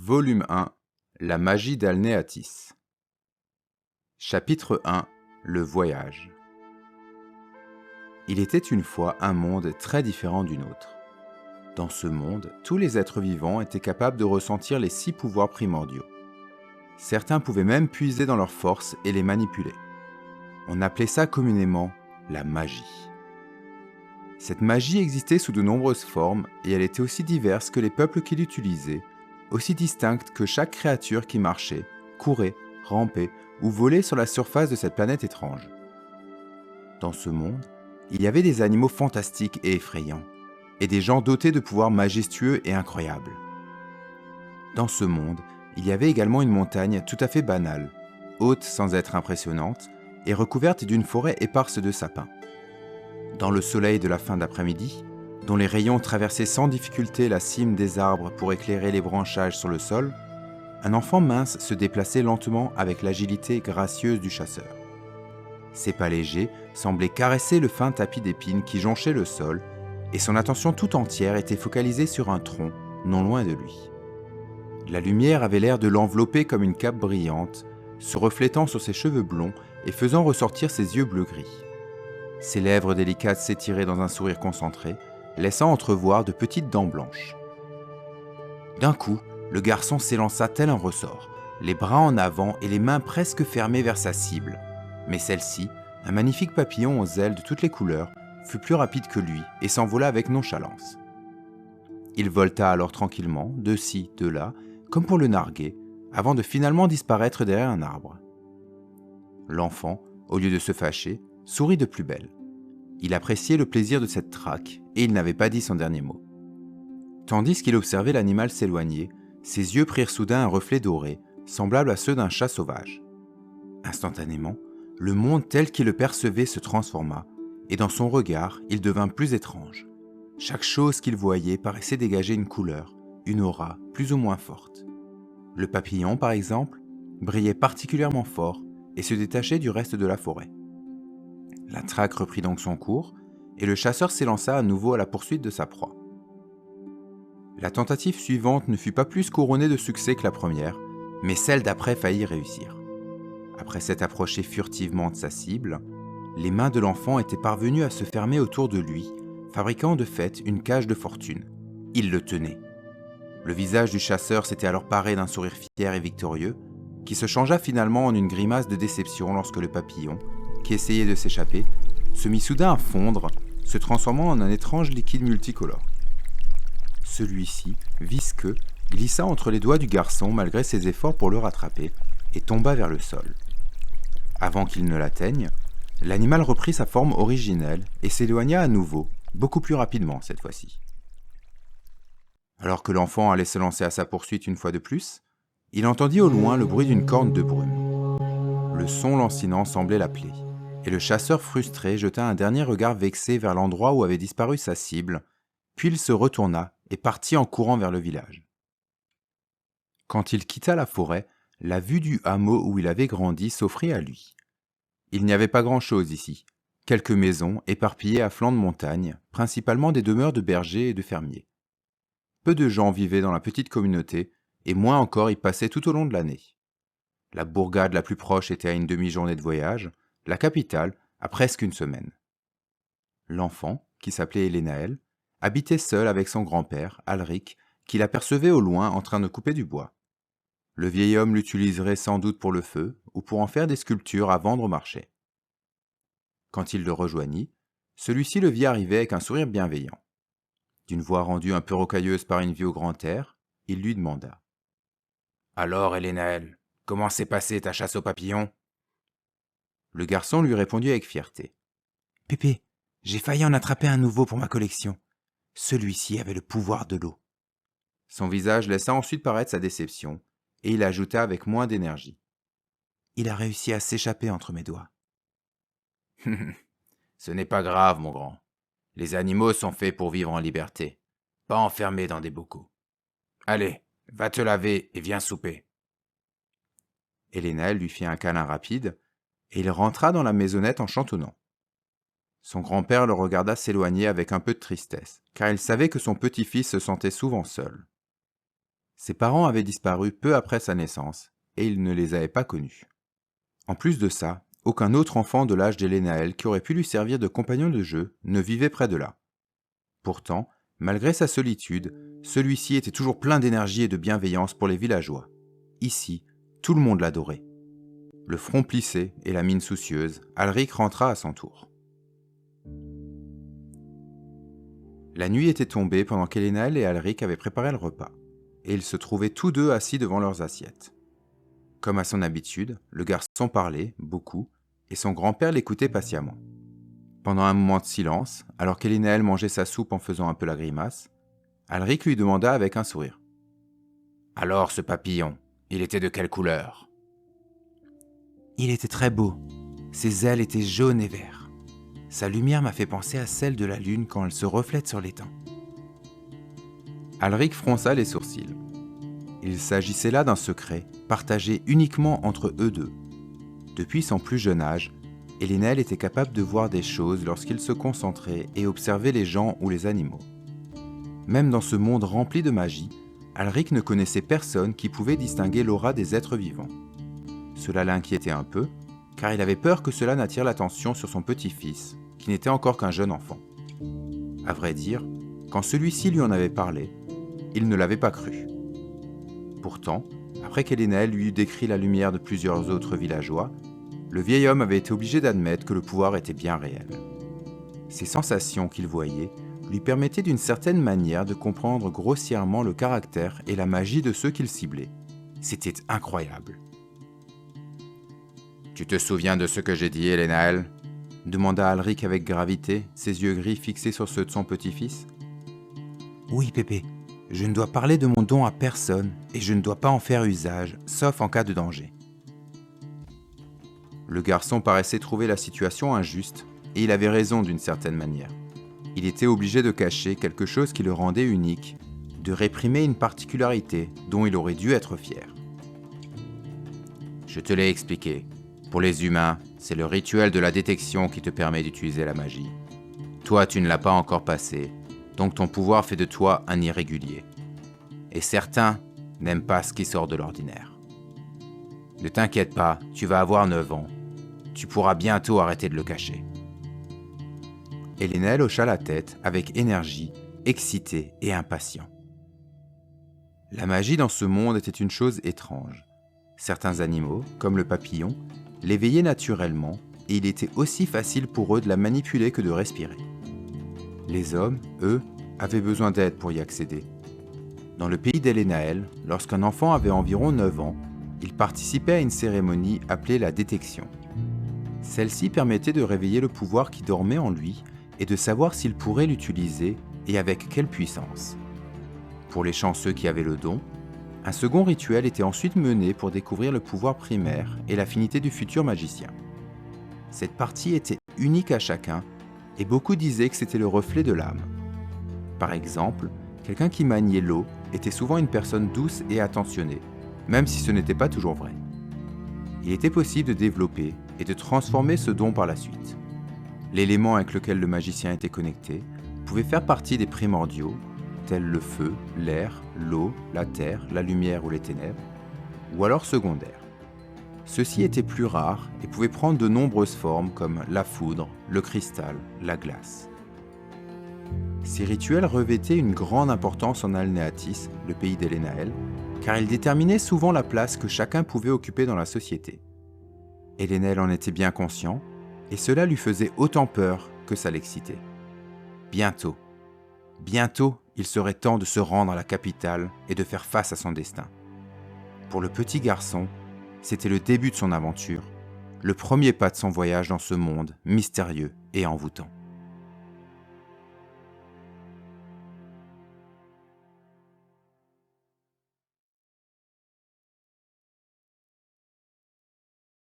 Volume 1. La magie d'Alnéatis. Chapitre 1. Le voyage. Il était une fois un monde très différent du nôtre. Dans ce monde, tous les êtres vivants étaient capables de ressentir les 6 pouvoirs primordiaux. Certains pouvaient même puiser dans leurs forces et les manipuler. On appelait ça communément la magie. Cette magie existait sous de nombreuses formes et elle était aussi diverse que les peuples qui l'utilisaient, aussi distincte que chaque créature qui marchait, courait, rampait ou volait sur la surface de cette planète étrange. Dans ce monde, il y avait des animaux fantastiques et effrayants, et des gens dotés de pouvoirs majestueux et incroyables. Dans ce monde, il y avait également une montagne tout à fait banale, haute sans être impressionnante, et recouverte d'une forêt éparse de sapins. Dans le soleil de la fin d'après-midi, dont les rayons traversaient sans difficulté la cime des arbres pour éclairer les branchages sur le sol, un enfant mince se déplaçait lentement avec l'agilité gracieuse du chasseur. Ses pas légers semblaient caresser le fin tapis d'épines qui jonchait le sol, et son attention tout entière était focalisée sur un tronc, non loin de lui. La lumière avait l'air de l'envelopper comme une cape brillante, se reflétant sur ses cheveux blonds et faisant ressortir ses yeux bleu-gris. Ses lèvres délicates s'étiraient dans un sourire concentré, laissant entrevoir de petites dents blanches. D'un coup, le garçon s'élança tel un ressort, les bras en avant et les mains presque fermées vers sa cible. Mais celle-ci, un magnifique papillon aux ailes de toutes les couleurs, fut plus rapide que lui et s'envola avec nonchalance. Il volta alors tranquillement, de ci, de là, comme pour le narguer, avant de finalement disparaître derrière un arbre. L'enfant, au lieu de se fâcher, sourit de plus belle. Il appréciait le plaisir de cette traque et il n'avait pas dit son dernier mot. Tandis qu'il observait l'animal s'éloigner, ses yeux prirent soudain un reflet doré, semblable à ceux d'un chat sauvage. Instantanément, le monde tel qu'il le percevait se transforma, et dans son regard, il devint plus étrange. Chaque chose qu'il voyait paraissait dégager une couleur, une aura plus ou moins forte. Le papillon, par exemple, brillait particulièrement fort et se détachait du reste de la forêt. La traque reprit donc son cours, et le chasseur s'élança à nouveau à la poursuite de sa proie. La tentative suivante ne fut pas plus couronnée de succès que la première, mais celle d'après faillit réussir. Après s'être approché furtivement de sa cible, les mains de l'enfant étaient parvenues à se fermer autour de lui, fabriquant de fait une cage de fortune. Il le tenait. Le visage du chasseur s'était alors paré d'un sourire fier et victorieux, qui se changea finalement en une grimace de déception lorsque le papillon, qui essayait de s'échapper, se mit soudain à fondre, se transformant en un étrange liquide multicolore. Celui-ci, visqueux, glissa entre les doigts du garçon malgré ses efforts pour le rattraper, et tomba vers le sol. Avant qu'il ne l'atteigne, l'animal reprit sa forme originelle et s'éloigna à nouveau, beaucoup plus rapidement cette fois-ci. Alors que l'enfant allait se lancer à sa poursuite une fois de plus, il entendit au loin le bruit d'une corne de brume. Le son lancinant semblait l'appeler, et le chasseur frustré jeta un dernier regard vexé vers l'endroit où avait disparu sa cible, puis il se retourna et partit en courant vers le village. Quand il quitta la forêt, la vue du hameau où il avait grandi s'offrit à lui. Il n'y avait pas grand-chose ici, quelques maisons éparpillées à flanc de montagne, principalement des demeures de bergers et de fermiers. Peu de gens vivaient dans la petite communauté, et moins encore y passaient tout au long de l'année. La bourgade la plus proche était à une demi-journée de voyage, la capitale à presque une semaine. L'enfant, qui s'appelait Elénaël, habitait seul avec son grand-père, Alric, qui l'apercevait au loin en train de couper du bois. Le vieil homme l'utiliserait sans doute pour le feu ou pour en faire des sculptures à vendre au marché. Quand il le rejoignit, celui-ci le vit arriver avec un sourire bienveillant. D'une voix rendue un peu rocailleuse par une vie au grand air, il lui demanda. « Alors, Elénaël, comment s'est passée ta chasse aux papillons ?» Le garçon lui répondit avec fierté. « Pépé, j'ai failli en attraper un nouveau pour ma collection. Celui-ci avait le pouvoir de l'eau. » Son visage laissa ensuite paraître sa déception, et il ajouta avec moins d'énergie. « Il a réussi à s'échapper entre mes doigts. » « Ce n'est pas grave, mon grand. Les animaux sont faits pour vivre en liberté, pas enfermés dans des bocaux. Allez, va te laver et viens souper. » Elénaël lui fit un câlin rapide, et il rentra dans la maisonnette en chantonnant. Son grand-père le regarda s'éloigner avec un peu de tristesse, car il savait que son petit-fils se sentait souvent seul. Ses parents avaient disparu peu après sa naissance, et il ne les avait pas connus. En plus de ça, aucun autre enfant de l'âge d'Elenaël qui aurait pu lui servir de compagnon de jeu ne vivait près de là. Pourtant, malgré sa solitude, celui-ci était toujours plein d'énergie et de bienveillance pour les villageois. Ici, tout le monde l'adorait. Le front plissé et la mine soucieuse, Alric rentra à son tour. La nuit était tombée pendant qu'Elenaël et Alric avaient préparé le repas, et ils se trouvaient tous deux assis devant leurs assiettes. Comme à son habitude, le garçon parlait, beaucoup, et son grand-père l'écoutait patiemment. Pendant un moment de silence, alors qu'Elenaël mangeait sa soupe en faisant un peu la grimace, Alric lui demanda avec un sourire. « Alors ce papillon, il était de quelle couleur ?»« Il était très beau. Ses ailes étaient jaunes et vertes. Sa lumière m'a fait penser à celle de la lune quand elle se reflète sur l'étang. » Alric fronça les sourcils. Il s'agissait là d'un secret, partagé uniquement entre eux deux. Depuis son plus jeune âge, Elenaël était capable de voir des choses lorsqu'il se concentrait et observait les gens ou les animaux. Même dans ce monde rempli de magie, Alric ne connaissait personne qui pouvait distinguer l'aura des êtres vivants. Cela l'inquiétait un peu, car il avait peur que cela n'attire l'attention sur son petit-fils, qui n'était encore qu'un jeune enfant. À vrai dire, quand celui-ci lui en avait parlé, il ne l'avait pas cru. Pourtant, après qu'Elenaël lui eut décrit la lumière de plusieurs autres villageois, le vieil homme avait été obligé d'admettre que le pouvoir était bien réel. Ces sensations qu'il voyait lui permettaient d'une certaine manière de comprendre grossièrement le caractère et la magie de ceux qu'il ciblait. C'était incroyable. « Tu te souviens de ce que j'ai dit, Elenaël ?» demanda Alric avec gravité, ses yeux gris fixés sur ceux de son petit-fils. « Oui, Pépé. Je ne dois parler de mon don à personne et je ne dois pas en faire usage, sauf en cas de danger. » Le garçon paraissait trouver la situation injuste et il avait raison d'une certaine manière. Il était obligé de cacher quelque chose qui le rendait unique, de réprimer une particularité dont il aurait dû être fier. « Je te l'ai expliqué. Pour les humains, c'est le rituel de la détection qui te permet d'utiliser la magie. Toi, tu ne l'as pas encore passé. Donc ton pouvoir fait de toi un irrégulier. Et certains n'aiment pas ce qui sort de l'ordinaire. Ne t'inquiète pas, tu vas avoir 9 ans. Tu pourras bientôt arrêter de le cacher. » Elenaël hocha la tête avec énergie, excité et impatient. La magie dans ce monde était une chose étrange. Certains animaux, comme le papillon, l'éveillaient naturellement et il était aussi facile pour eux de la manipuler que de respirer. Les hommes, eux, avaient besoin d'aide pour y accéder. Dans le pays d'Elenaël, lorsqu'un enfant avait environ 9 ans, il participait à une cérémonie appelée la détection. Celle-ci permettait de réveiller le pouvoir qui dormait en lui et de savoir s'il pourrait l'utiliser et avec quelle puissance. Pour les chanceux qui avaient le don, un second rituel était ensuite mené pour découvrir le pouvoir primaire et l'affinité du futur magicien. Cette partie était unique à chacun et beaucoup disaient que c'était le reflet de l'âme. Par exemple, quelqu'un qui maniait l'eau était souvent une personne douce et attentionnée, même si ce n'était pas toujours vrai. Il était possible de développer et de transformer ce don par la suite. L'élément avec lequel le magicien était connecté pouvait faire partie des primordiaux, tels le feu, l'air, l'eau, la terre, la lumière ou les ténèbres, ou alors secondaires. Ceux-ci étaient plus rares et pouvaient prendre de nombreuses formes comme la foudre, le cristal, la glace. Ces rituels revêtaient une grande importance en Alnéatis, le pays d'Elenaël, car ils déterminaient souvent la place que chacun pouvait occuper dans la société. Elenaël en était bien conscient, et cela lui faisait autant peur que ça l'excitait. Bientôt, il serait temps de se rendre à la capitale et de faire face à son destin. Pour le petit garçon, c'était le début de son aventure, le premier pas de son voyage dans ce monde mystérieux et envoûtant.